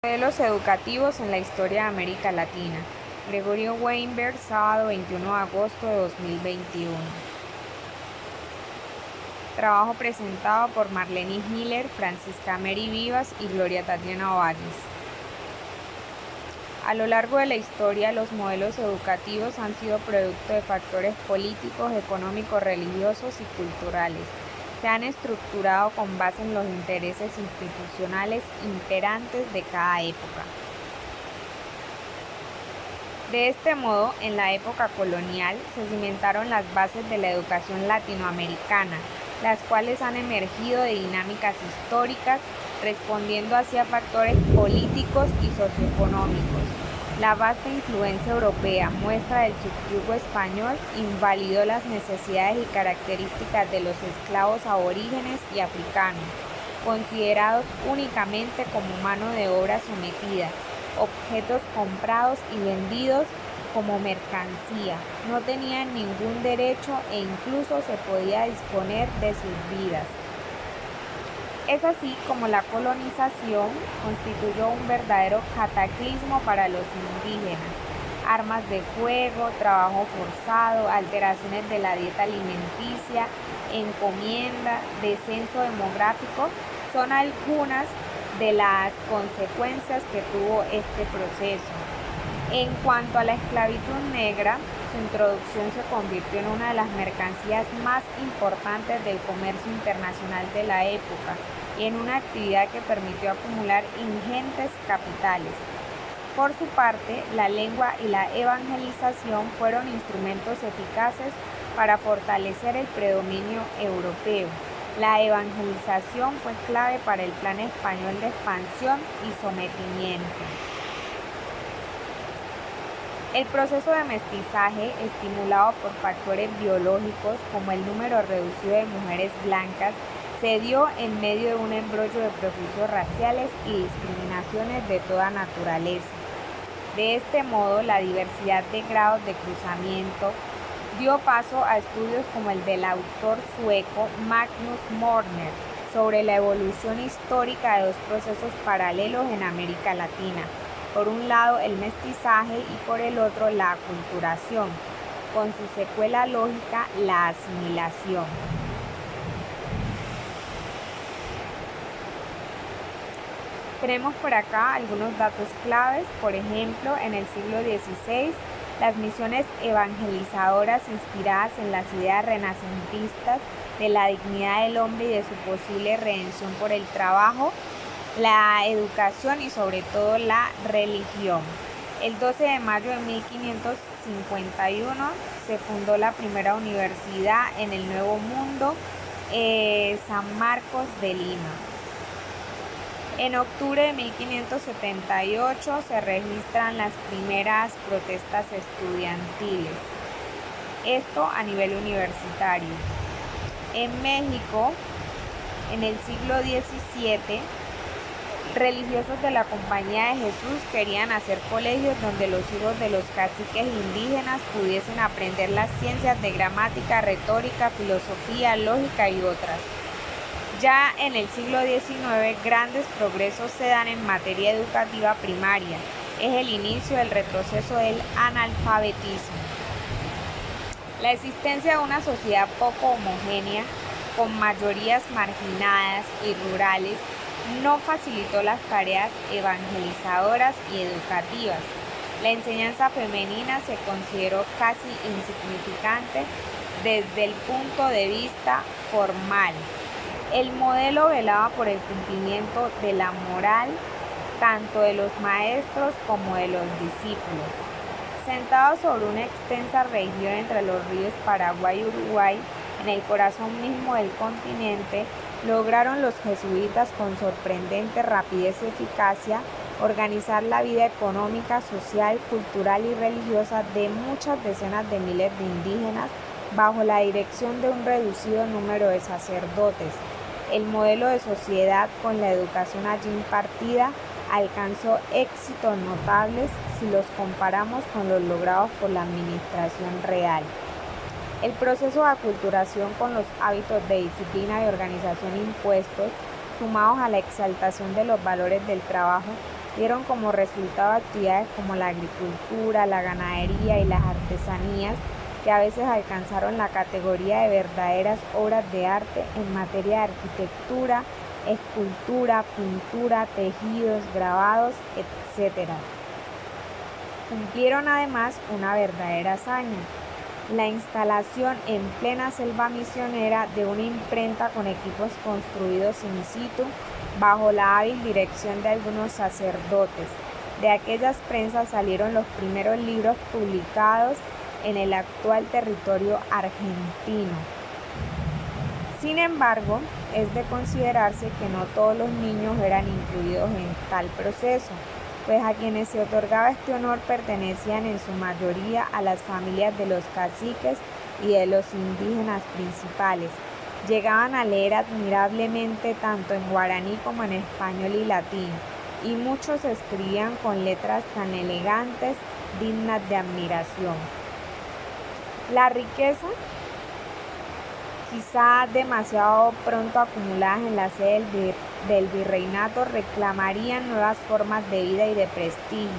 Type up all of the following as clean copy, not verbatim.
Modelos educativos en la historia de América Latina. Gregorio Weinberg, sábado 21 de agosto de 2021. Trabajo presentado por Marlene Miller, Francisca Mary Vivas y Gloria Tatiana Valles. A lo largo de la historia, los modelos educativos han sido producto de factores políticos, económicos, religiosos y culturales. Se han estructurado con base en los intereses institucionales imperantes de cada época. De este modo, en la época colonial se cimentaron las bases de la educación latinoamericana, las cuales han emergido de dinámicas históricas, respondiendo así a factores políticos y socioeconómicos. La vasta influencia europea, muestra del subyugo español, invalidó las necesidades y características de los esclavos aborígenes y africanos, considerados únicamente como mano de obra sometida, objetos comprados y vendidos como mercancía. No tenían ningún derecho e incluso se podía disponer de sus vidas. Es así como la colonización constituyó un verdadero cataclismo para los indígenas. Armas de fuego, trabajo forzado, alteraciones de la dieta alimenticia, encomienda, descenso demográfico son algunas de las consecuencias que tuvo este proceso. En cuanto a la esclavitud negra, su introducción se convirtió en una de las mercancías más importantes del comercio internacional de la época y en una actividad que permitió acumular ingentes capitales. Por su parte, la lengua y la evangelización fueron instrumentos eficaces para fortalecer el predominio europeo. La evangelización fue clave para el plan español de expansión y sometimiento. El proceso de mestizaje, estimulado por factores biológicos como el número reducido de mujeres blancas, se dio en medio de un embrollo de prejuicios raciales y discriminaciones de toda naturaleza. De este modo, la diversidad de grados de cruzamiento dio paso a estudios como el del autor sueco Magnus Mörner sobre la evolución histórica de dos procesos paralelos en América Latina. Por un lado el mestizaje y por el otro la aculturación, con su secuela lógica, la asimilación. Tenemos por acá algunos datos claves. Por ejemplo, en el siglo XVI, las misiones evangelizadoras inspiradas en las ideas renacentistas de la dignidad del hombre y de su posible redención por el trabajo, la educación y sobre todo la religión. El 12 de mayo de 1551 se fundó la primera universidad en el Nuevo Mundo, San Marcos de Lima. En octubre de 1578 se registran las primeras protestas estudiantiles, esto a nivel universitario. En México, en el siglo XVII, religiosos de la Compañía de Jesús querían hacer colegios donde los hijos de los caciques indígenas pudiesen aprender las ciencias de gramática, retórica, filosofía, lógica y otras. Ya en el siglo XIX, grandes progresos se dan en materia educativa primaria. Es el inicio del retroceso del analfabetismo. La existencia de una sociedad poco homogénea, con mayorías marginadas y rurales, no facilitó las tareas evangelizadoras y educativas. La enseñanza femenina se consideró casi insignificante desde el punto de vista formal. El modelo velaba por el cumplimiento de la moral tanto de los maestros como de los discípulos. Sentados sobre una extensa región entre los ríos Paraguay y Uruguay, en el corazón mismo del continente, lograron los jesuitas con sorprendente rapidez y eficacia organizar la vida económica, social, cultural y religiosa de muchas decenas de miles de indígenas bajo la dirección de un reducido número de sacerdotes. El modelo de sociedad con la educación allí impartida alcanzó éxitos notables si los comparamos con los logrados por la administración real. El proceso de aculturación con los hábitos de disciplina y organización impuestos, sumados a la exaltación de los valores del trabajo, dieron como resultado actividades como la agricultura, la ganadería y las artesanías, que a veces alcanzaron la categoría de verdaderas obras de arte en materia de arquitectura, escultura, pintura, tejidos, grabados, etc. Cumplieron además una verdadera hazaña: la instalación en plena selva misionera de una imprenta con equipos construidos in situ bajo la hábil dirección de algunos sacerdotes. De aquellas prensas salieron los primeros libros publicados en el actual territorio argentino. Sin embargo, es de considerarse que no todos los niños eran incluidos en tal proceso, pues a quienes se otorgaba este honor pertenecían en su mayoría a las familias de los caciques y de los indígenas principales. Llegaban a leer admirablemente tanto en guaraní como en español y latín, y muchos escribían con letras tan elegantes, dignas de admiración. La riqueza, quizá demasiado pronto acumuladas en la sede del virreinato, reclamarían nuevas formas de vida y de prestigio,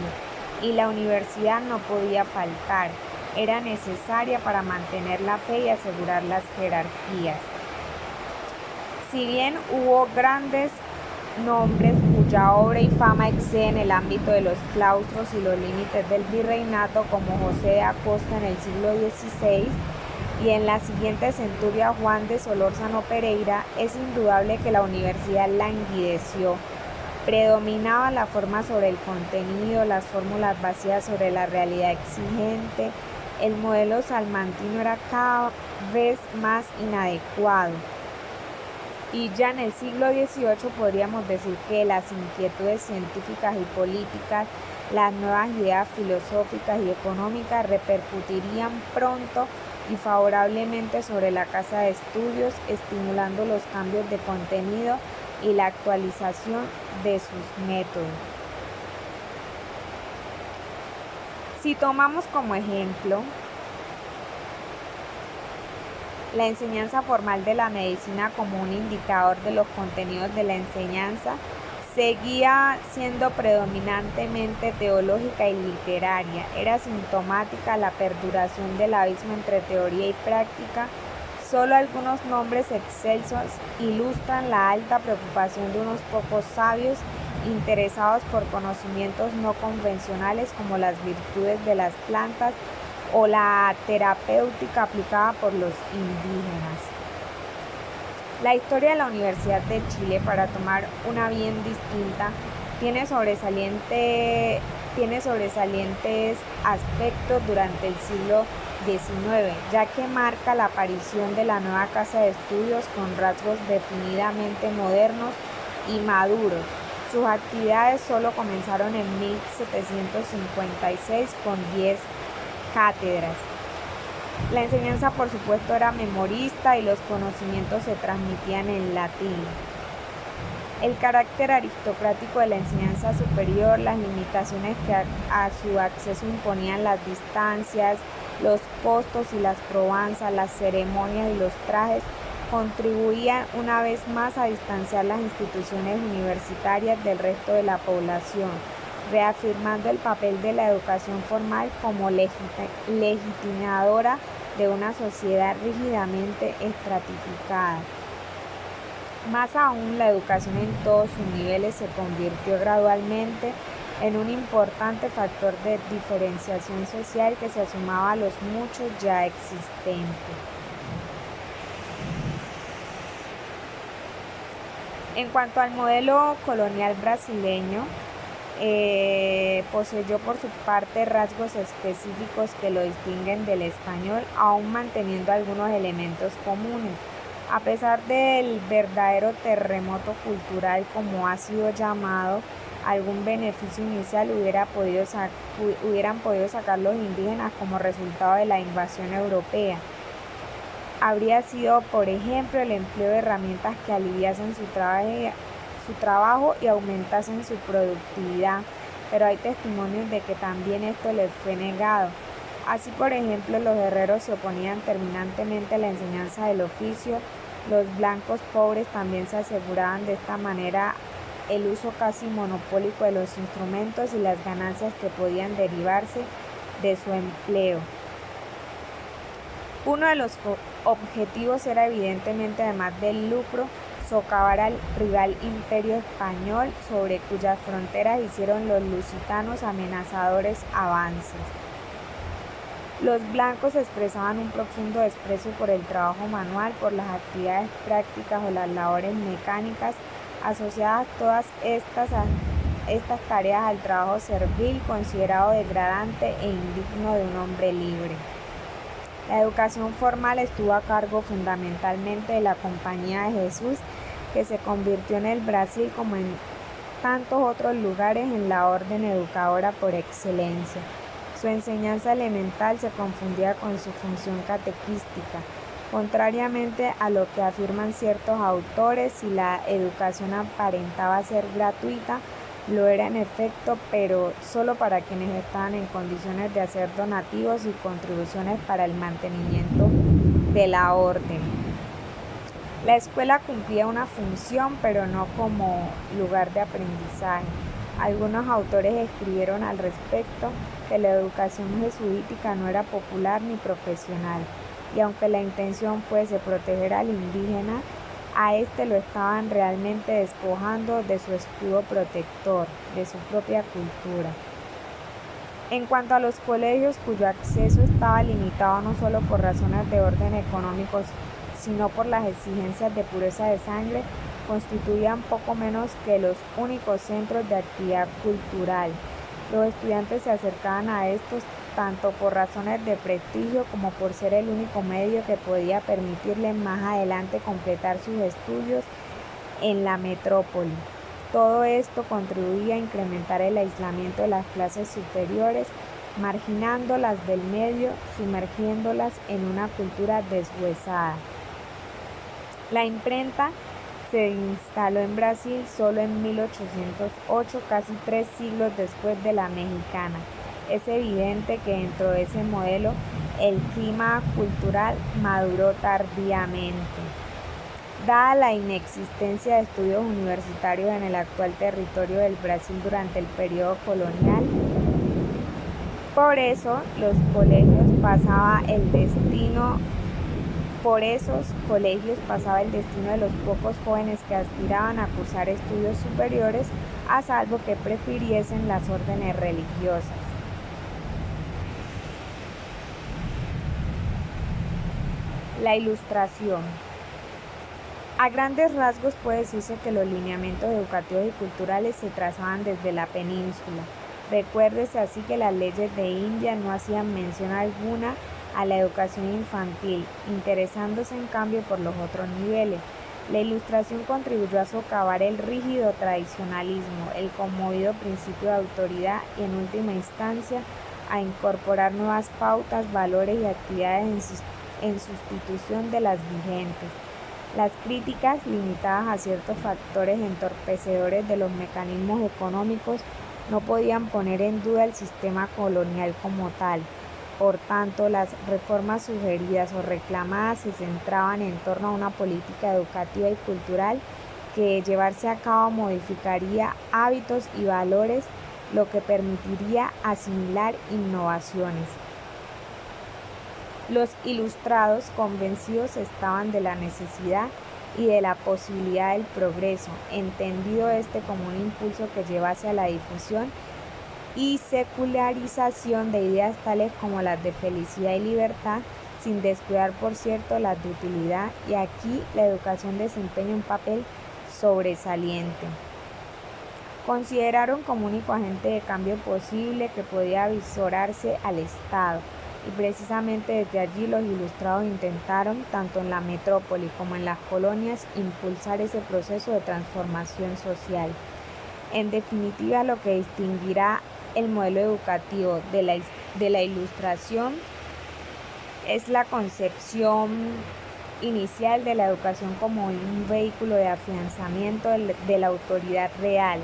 y la universidad no podía faltar. Era necesaria para mantener la fe y asegurar las jerarquías. Si bien hubo grandes nombres cuya obra y fama exceden el ámbito de los claustros y los límites del virreinato, como José de Acosta en el siglo XVI, y en la siguiente centuria Juan de Solórzano Pereira, es indudable que la universidad languideció. Predominaba la forma sobre el contenido, las fórmulas vacías sobre la realidad exigente. El modelo salmantino era cada vez más inadecuado. Y ya en el siglo XVIII podríamos decir que las inquietudes científicas y políticas, las nuevas ideas filosóficas y económicas repercutirían pronto y favorablemente sobre la casa de estudios, estimulando los cambios de contenido y la actualización de sus métodos. Si tomamos como ejemplo la enseñanza formal de la medicina como un indicador de los contenidos de la enseñanza, seguía siendo predominantemente teológica y literaria. Era sintomática la perduración del abismo entre teoría y práctica. Solo algunos nombres excelsos ilustran la alta preocupación de unos pocos sabios interesados por conocimientos no convencionales como las virtudes de las plantas o la terapéutica aplicada por los indígenas. La historia de la Universidad de Chile, para tomar una bien distinta, tiene sobresalientes aspectos durante el siglo XIX, ya que marca la aparición de la nueva casa de estudios con rasgos definidamente modernos y maduros. Sus actividades solo comenzaron en 1756 con 10 cátedras. La enseñanza, por supuesto, era memorista y los conocimientos se transmitían en latín. El carácter aristocrático de la enseñanza superior, las limitaciones que a su acceso imponían las distancias, los costos y las probanzas, las ceremonias y los trajes, contribuían una vez más a distanciar las instituciones universitarias del resto de la población, reafirmando el papel de la educación formal como legitimadora de una sociedad rígidamente estratificada. Más aún, la educación en todos sus niveles se convirtió gradualmente en un importante factor de diferenciación social que se sumaba a los muchos ya existentes. En cuanto al modelo colonial brasileño, poseyó por su parte rasgos específicos que lo distinguen del español, aún manteniendo algunos elementos comunes. A pesar del verdadero terremoto cultural, como ha sido llamado, algún beneficio inicial hubieran podido sacar los indígenas como resultado de la invasión europea. Habría sido, por ejemplo, el empleo de herramientas que aliviasen su trabajo y aumentasen su productividad, pero hay testimonios de que también esto les fue negado. Así, por ejemplo, los herreros se oponían terminantemente a la enseñanza del oficio. Los blancos pobres también se aseguraban de esta manera el uso casi monopólico de los instrumentos y las ganancias que podían derivarse de su empleo. Uno de los objetivos era evidentemente, además del lucro, socavar al rival imperio español, sobre cuyas fronteras hicieron los lusitanos amenazadores avances. Los blancos expresaban un profundo desprecio por el trabajo manual, por las actividades prácticas o las labores mecánicas, asociadas todas estas tareas al trabajo servil, considerado degradante e indigno de un hombre libre. La educación formal estuvo a cargo fundamentalmente de la Compañía de Jesús, que se convirtió en el Brasil, como en tantos otros lugares, en la orden educadora por excelencia. Su enseñanza elemental se confundía con su función catequística. Contrariamente a lo que afirman ciertos autores, si la educación aparentaba ser gratuita, lo era en efecto, pero solo para quienes estaban en condiciones de hacer donativos y contribuciones para el mantenimiento de la orden. La escuela cumplía una función, pero no como lugar de aprendizaje. Algunos autores escribieron al respecto que la educación jesuítica no era popular ni profesional, y aunque la intención fuese proteger al indígena, a este lo estaban realmente despojando de su escudo protector, de su propia cultura. En cuanto a los colegios, cuyo acceso estaba limitado no solo por razones de orden económico, sino por las exigencias de pureza de sangre, constituían poco menos que los únicos centros de actividad cultural. Los estudiantes se acercaban a estos tanto por razones de prestigio como por ser el único medio que podía permitirles más adelante completar sus estudios en la metrópoli. Todo esto contribuía a incrementar el aislamiento de las clases superiores, marginándolas del medio, sumergiéndolas en una cultura deshuesada. La imprenta se instaló en Brasil solo en 1808, casi 3 siglos después de la mexicana. Es evidente que dentro de ese modelo el clima cultural maduró tardíamente. Dada la inexistencia de estudios universitarios en el actual territorio del Brasil durante el periodo colonial, por eso los colegios pasaba el destino de los pocos jóvenes que aspiraban a cursar estudios superiores, a salvo que prefiriesen las órdenes religiosas. La Ilustración. A grandes rasgos puede decirse que los lineamientos educativos y culturales se trazaban desde la península. Recuérdese así que las leyes de India no hacían mención alguna a la educación infantil, interesándose en cambio por los otros niveles. La Ilustración contribuyó a socavar el rígido tradicionalismo, el conmovido principio de autoridad y, en última instancia, a incorporar nuevas pautas, valores y actividades en sustitución de las vigentes. Las críticas, limitadas a ciertos factores entorpecedores de los mecanismos económicos, no podían poner en duda el sistema colonial como tal. Por tanto, las reformas sugeridas o reclamadas se centraban en torno a una política educativa y cultural que, de llevarse a cabo, modificaría hábitos y valores, lo que permitiría asimilar innovaciones. Los ilustrados, convencidos estaban de la necesidad y de la posibilidad del progreso, entendido como un impulso que llevase a la difusión y secularización de ideas tales como las de felicidad y libertad, sin descuidar, por cierto, las de utilidad, y aquí la educación desempeña un papel sobresaliente. Consideraron como único agente de cambio posible que podía avisorarse al Estado, y precisamente desde allí los ilustrados intentaron, tanto en la metrópoli como en las colonias, impulsar ese proceso de transformación social. En definitiva, lo que distinguirá el modelo educativo de la Ilustración es la concepción inicial de la educación como un vehículo de afianzamiento de la autoridad real,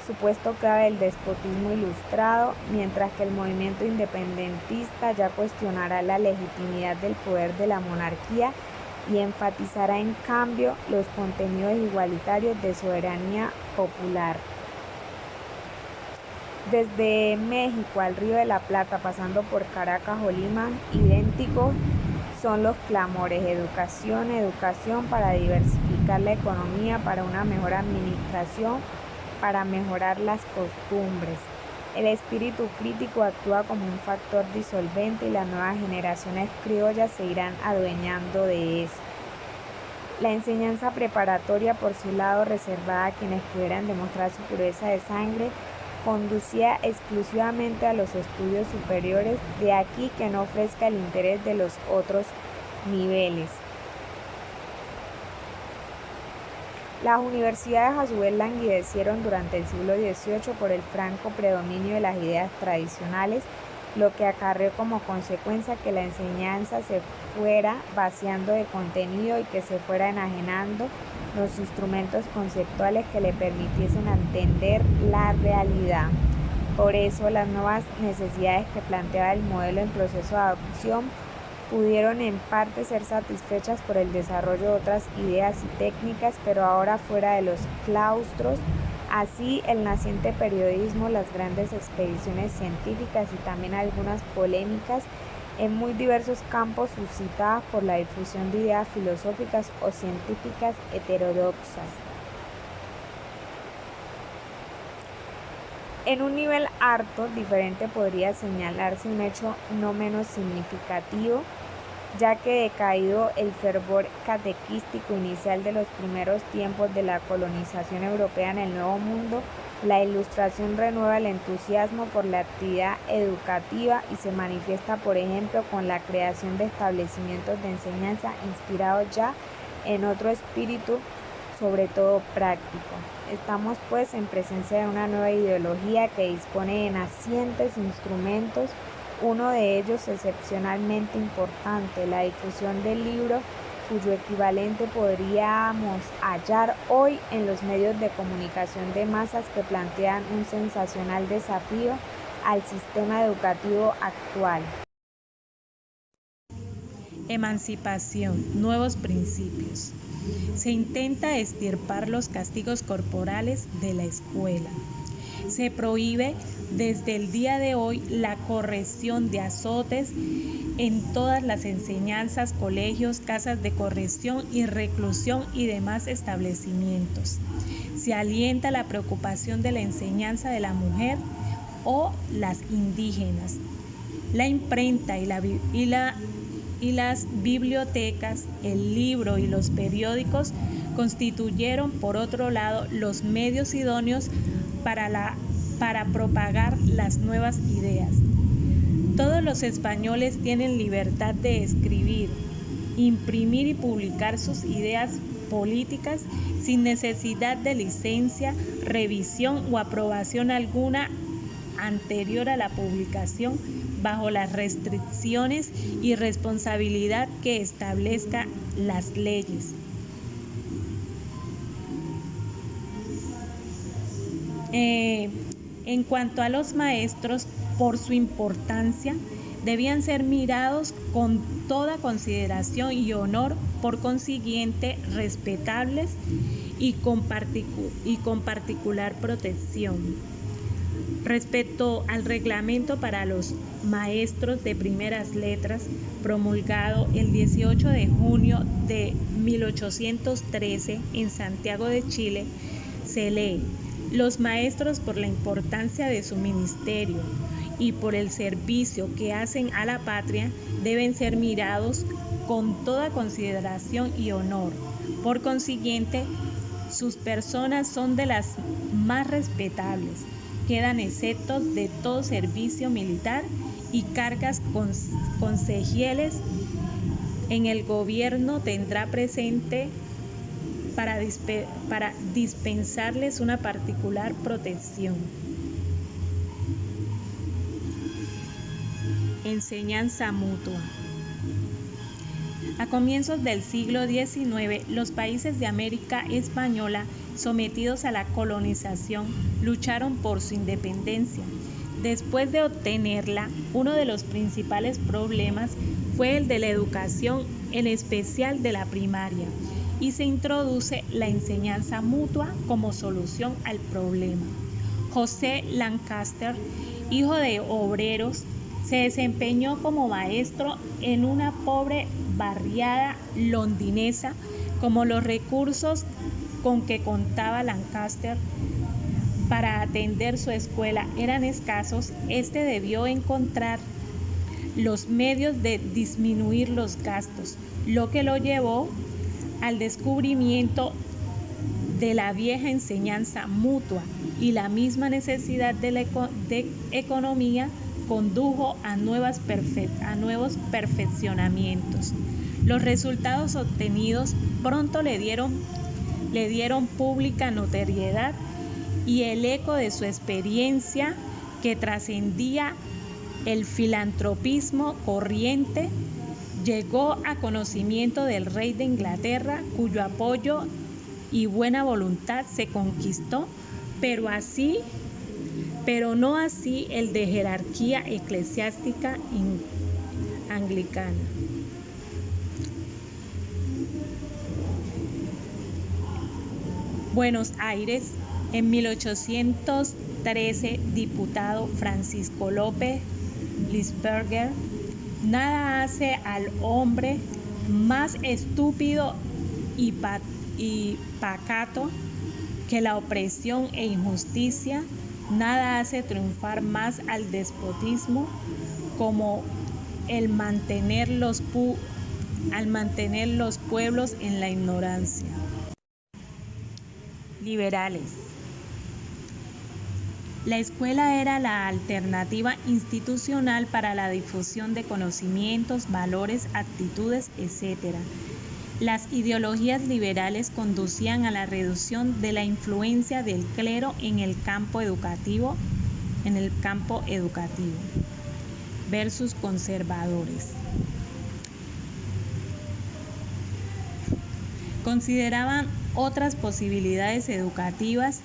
supuesto clave del despotismo ilustrado, mientras que el movimiento independentista ya cuestionará la legitimidad del poder de la monarquía y enfatizará en cambio los contenidos igualitarios de soberanía popular. Desde México al Río de la Plata, pasando por Caracas o Lima, idénticos son los clamores: educación, educación para diversificar la economía, para una mejor administración, para mejorar las costumbres. El espíritu crítico actúa como un factor disolvente y las nuevas generaciones criollas se irán adueñando de eso. La enseñanza preparatoria, por su lado, reservada a quienes pudieran demostrar su pureza de sangre, conducía exclusivamente a los estudios superiores, de aquí que no ofrezca el interés de los otros niveles. Las universidades a su vez languidecieron durante el siglo XVIII por el franco predominio de las ideas tradicionales, lo que acarreó como consecuencia que la enseñanza se fuera vaciando de contenido y que se fuera enajenando los instrumentos conceptuales que le permitiesen entender la realidad. Por eso, las nuevas necesidades que planteaba el modelo en proceso de adopción pudieron en parte ser satisfechas por el desarrollo de otras ideas y técnicas, pero ahora fuera de los claustros. Así, el naciente periodismo, las grandes expediciones científicas y también algunas polémicas en muy diversos campos suscitadas por la difusión de ideas filosóficas o científicas heterodoxas. En un nivel harto diferente podría señalarse un hecho no menos significativo, ya que decaído el fervor catequístico inicial de los primeros tiempos de la colonización europea en el Nuevo Mundo, la Ilustración renueva el entusiasmo por la actividad educativa y se manifiesta, por ejemplo, con la creación de establecimientos de enseñanza inspirados ya en otro espíritu, sobre todo práctico. Estamos pues en presencia de una nueva ideología que dispone de nacientes instrumentos, uno de ellos excepcionalmente importante, la difusión del libro, cuyo equivalente podríamos hallar hoy en los medios de comunicación de masas que plantean un sensacional desafío al sistema educativo actual. Emancipación, nuevos principios. Se intenta extirpar los castigos corporales de la escuela. Se prohíbe desde el día de hoy la corrección de azotes en todas las enseñanzas, colegios, casas de corrección y reclusión y demás establecimientos. Se alienta la preocupación de la enseñanza de la mujer o las indígenas. La imprenta y las bibliotecas, el libro y los periódicos constituyeron, por otro lado, los medios idóneos para propagar las nuevas ideas. Todos los españoles tienen libertad de escribir, imprimir y publicar sus ideas políticas sin necesidad de licencia, revisión o aprobación alguna anterior a la publicación, bajo las restricciones y responsabilidad que establezcan las leyes. En cuanto a los maestros, por su importancia, debían ser mirados con toda consideración y honor, por consiguiente respetables y con particular protección. Respecto al reglamento para los maestros de primeras letras, promulgado el 18 de junio de 1813 en Santiago de Chile, se lee: los maestros, por la importancia de su ministerio y por el servicio que hacen a la patria, deben ser mirados con toda consideración y honor. Por consiguiente, sus personas son de las más respetables. Quedan exentos de todo servicio militar y cargas consejiales en el gobierno tendrá presente para dispensarles una particular protección. Enseñanza mutua. A comienzos del siglo XIX, los países de América Española sometidos a la colonización, lucharon por su independencia. Después de obtenerla, uno de los principales problemas fue el de la educación, en especial de la primaria, y se introduce la enseñanza mutua como solución al problema. José Lancaster, hijo de obreros, se desempeñó como maestro en una pobre barriada londinense. Como los recursos con que contaba Lancaster para atender su escuela eran escasos, este debió encontrar los medios de disminuir los gastos, lo que lo llevó al descubrimiento de la vieja enseñanza mutua, y la misma necesidad de economía condujo a nuevos perfeccionamientos. Los resultados obtenidos pronto le dieron pública notoriedad, y el eco de su experiencia, que trascendía el filantropismo corriente, llegó a conocimiento del rey de Inglaterra, cuyo apoyo y buena voluntad se conquistó, pero no así el de jerarquía eclesiástica anglicana. Buenos Aires, en 1813, diputado Francisco López Lisperger. Nada hace al hombre más estúpido y pacato que la opresión e injusticia. Nada hace triunfar más al despotismo como el mantener los pueblos en la ignorancia. Liberales. La escuela era la alternativa institucional para la difusión de conocimientos, valores, actitudes, etc. Las ideologías liberales conducían a la reducción de la influencia del clero en el campo educativo versus conservadores. Consideraban otras posibilidades educativas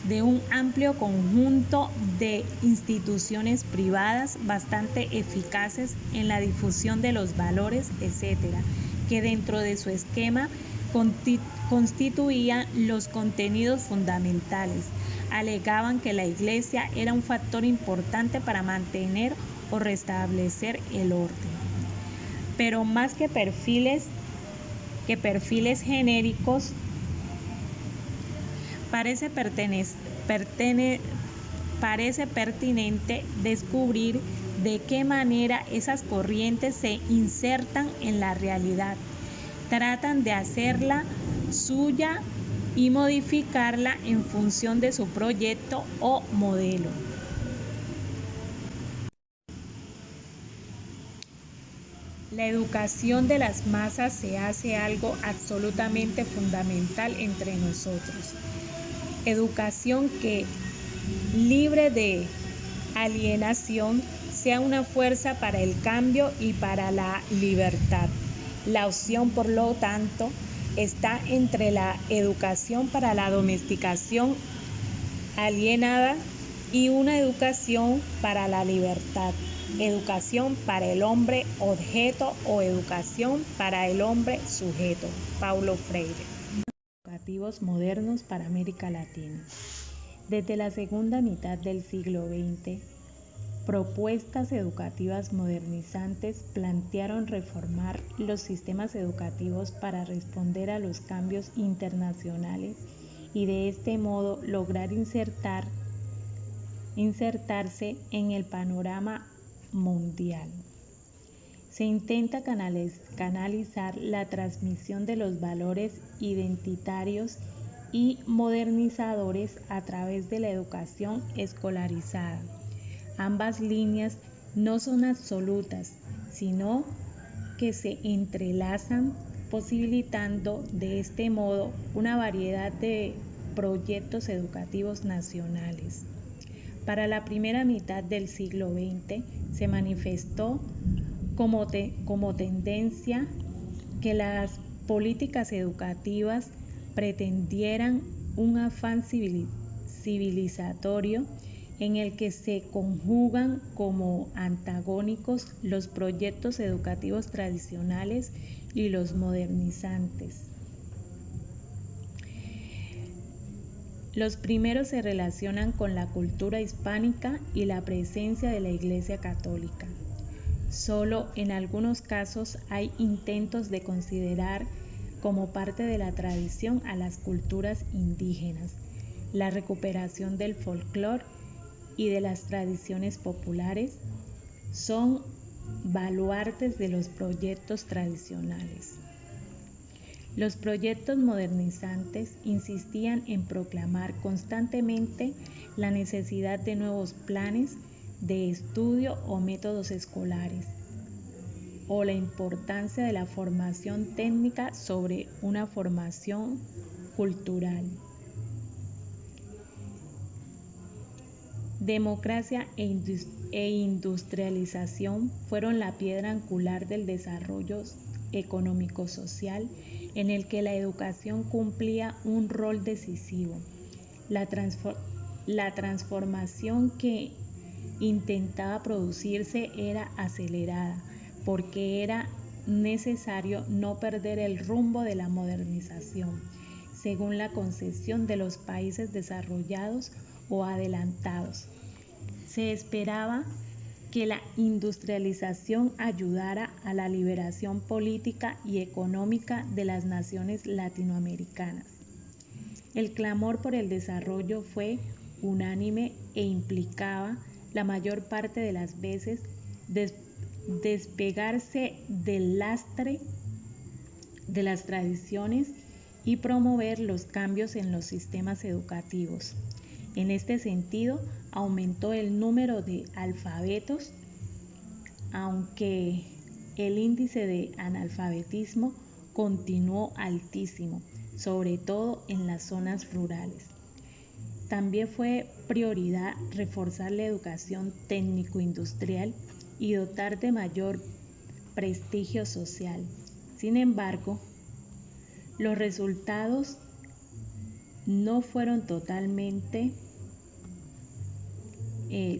de un amplio conjunto de instituciones privadas bastante eficaces en la difusión de los valores, etc., que dentro de su esquema constituían los contenidos fundamentales. Alegaban que la Iglesia era un factor importante para mantener o restablecer el orden. Pero más que perfiles genéricos, parece pertinente descubrir de qué manera esas corrientes se insertan en la realidad, tratan de hacerla suya y modificarla en función de su proyecto o modelo. La educación de las masas se hace algo absolutamente fundamental entre nosotros. Educación que, libre de alienación, sea una fuerza para el cambio y para la libertad. La opción, por lo tanto, está entre la educación para la domesticación alienada y una educación para la libertad. Educación para el hombre objeto o educación para el hombre sujeto. Paulo Freire. Educativos modernos para América Latina. Desde la segunda mitad del siglo XX, propuestas educativas modernizantes plantearon reformar los sistemas educativos para responder a los cambios internacionales y de este modo lograr insertarse en el panorama mundial. Se intenta canalizar la transmisión de los valores identitarios y modernizadores a través de la educación escolarizada. Ambas líneas no son absolutas, sino que se entrelazan, posibilitando de este modo una variedad de proyectos educativos nacionales. Para la primera mitad del siglo XX se manifestó como tendencia que las políticas educativas pretendieran un afán civilizatorio en el que se conjugan como antagónicos los proyectos educativos tradicionales y los modernizantes. Los primeros se relacionan con la cultura hispánica y la presencia de la Iglesia Católica. Solo en algunos casos hay intentos de considerar como parte de la tradición a las culturas indígenas, la recuperación del folclore y de las tradiciones populares son baluartes de los proyectos tradicionales. Los proyectos modernizantes insistían en proclamar constantemente la necesidad de nuevos planes de estudio o métodos escolares, o la importancia de la formación técnica sobre una formación cultural. Democracia e industrialización fueron la piedra angular del desarrollo económico-social en el que la educación cumplía un rol decisivo. La transformación que intentaba producirse era acelerada porque era necesario no perder el rumbo de la modernización, según la concepción de los países desarrollados o adelantados. Se esperaba que la industrialización ayudara a la liberación política y económica de las naciones latinoamericanas. El clamor por el desarrollo fue unánime e implicaba, la mayor parte de las veces, despegarse del lastre de las tradiciones y promover los cambios en los sistemas educativos. En este sentido, aumentó el número de alfabetos, aunque el índice de analfabetismo continuó altísimo, sobre todo en las zonas rurales. También fue prioridad reforzar la educación técnico-industrial y dotar de mayor prestigio social. Sin embargo, los resultados no fueron totalmente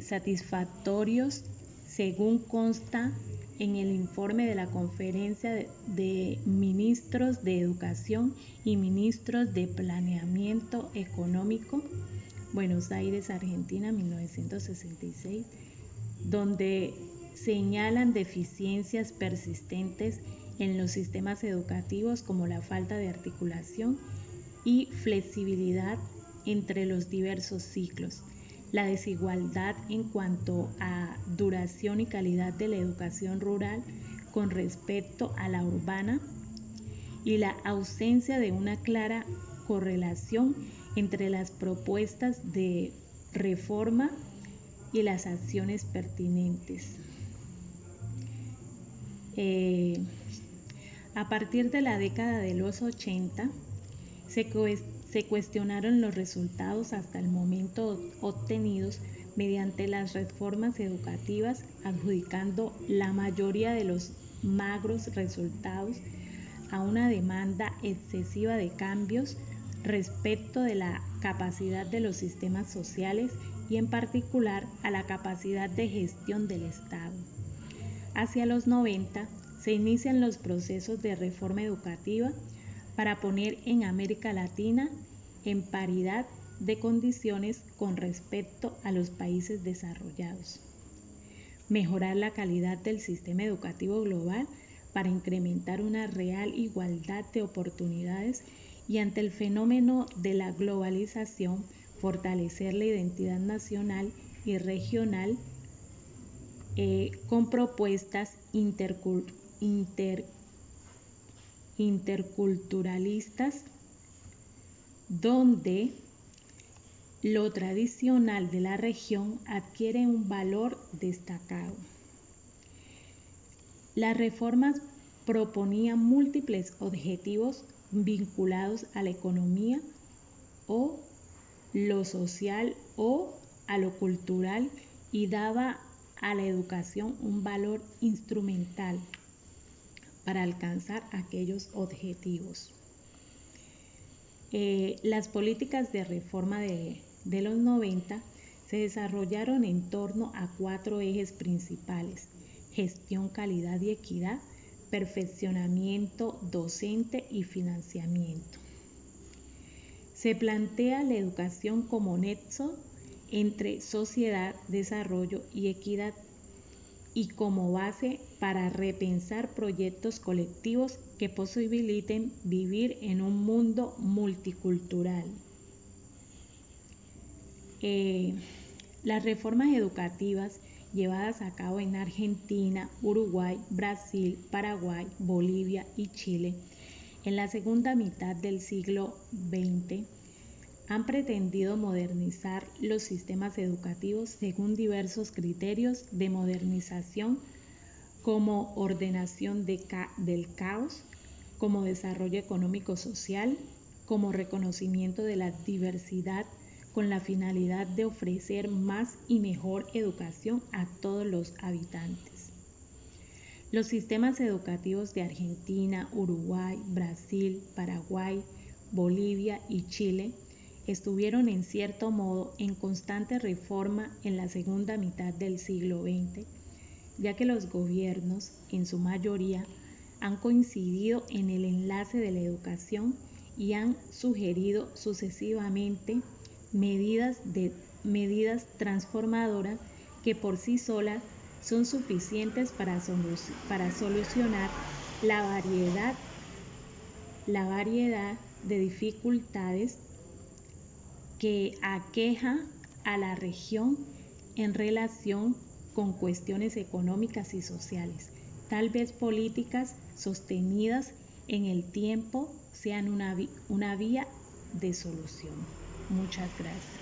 satisfactorios, según consta en el informe de la Conferencia de Ministros de Educación y Ministros de Planeamiento Económico, Buenos Aires, Argentina, 1966, donde señalan deficiencias persistentes en los sistemas educativos como la falta de articulación y flexibilidad entre los diversos ciclos, la desigualdad en cuanto a duración y calidad de la educación rural con respecto a la urbana y la ausencia de una clara correlación entre las propuestas de reforma y las acciones pertinentes. A partir de la década de los 80, se cuestionaron los resultados hasta el momento obtenidos mediante las reformas educativas, adjudicando la mayoría de los magros resultados a una demanda excesiva de cambios respecto de la capacidad de los sistemas sociales y en particular a la capacidad de gestión del Estado. Hacia los 90 se inician los procesos de reforma educativa para poner en América Latina en paridad de condiciones con respecto a los países desarrollados. Mejorar la calidad del sistema educativo global para incrementar una real igualdad de oportunidades y ante el fenómeno de la globalización, fortalecer la identidad nacional y regional con propuestas interculturalistas donde lo tradicional de la región adquiere un valor destacado. Las reformas proponían múltiples objetivos vinculados a la economía o lo social o a lo cultural y daba a la educación un valor instrumental para alcanzar aquellos objetivos. Las políticas de reforma de los 90 se desarrollaron en torno a 4 ejes principales: gestión, calidad y equidad, perfeccionamiento docente y financiamiento. Se plantea la educación como nexo entre sociedad, desarrollo y equidad, y como base para repensar proyectos colectivos que posibiliten vivir en un mundo multicultural. Las reformas educativas llevadas a cabo en Argentina, Uruguay, Brasil, Paraguay, Bolivia y Chile en la segunda mitad del siglo XX han pretendido modernizar los sistemas educativos según diversos criterios de modernización, como ordenación del caos, como desarrollo económico-social, como reconocimiento de la diversidad, con la finalidad de ofrecer más y mejor educación a todos los habitantes. Los sistemas educativos de Argentina, Uruguay, Brasil, Paraguay, Bolivia y Chile estuvieron en cierto modo en constante reforma en la segunda mitad del siglo XX, ya que los gobiernos, en su mayoría, han coincidido en el enlace de la educación y han sugerido sucesivamente medidas transformadoras que por sí solas son suficientes para solucionar la variedad de dificultades que aqueja a la región en relación con cuestiones económicas y sociales. Tal vez políticas sostenidas en el tiempo sean una vía de solución. Muchas gracias.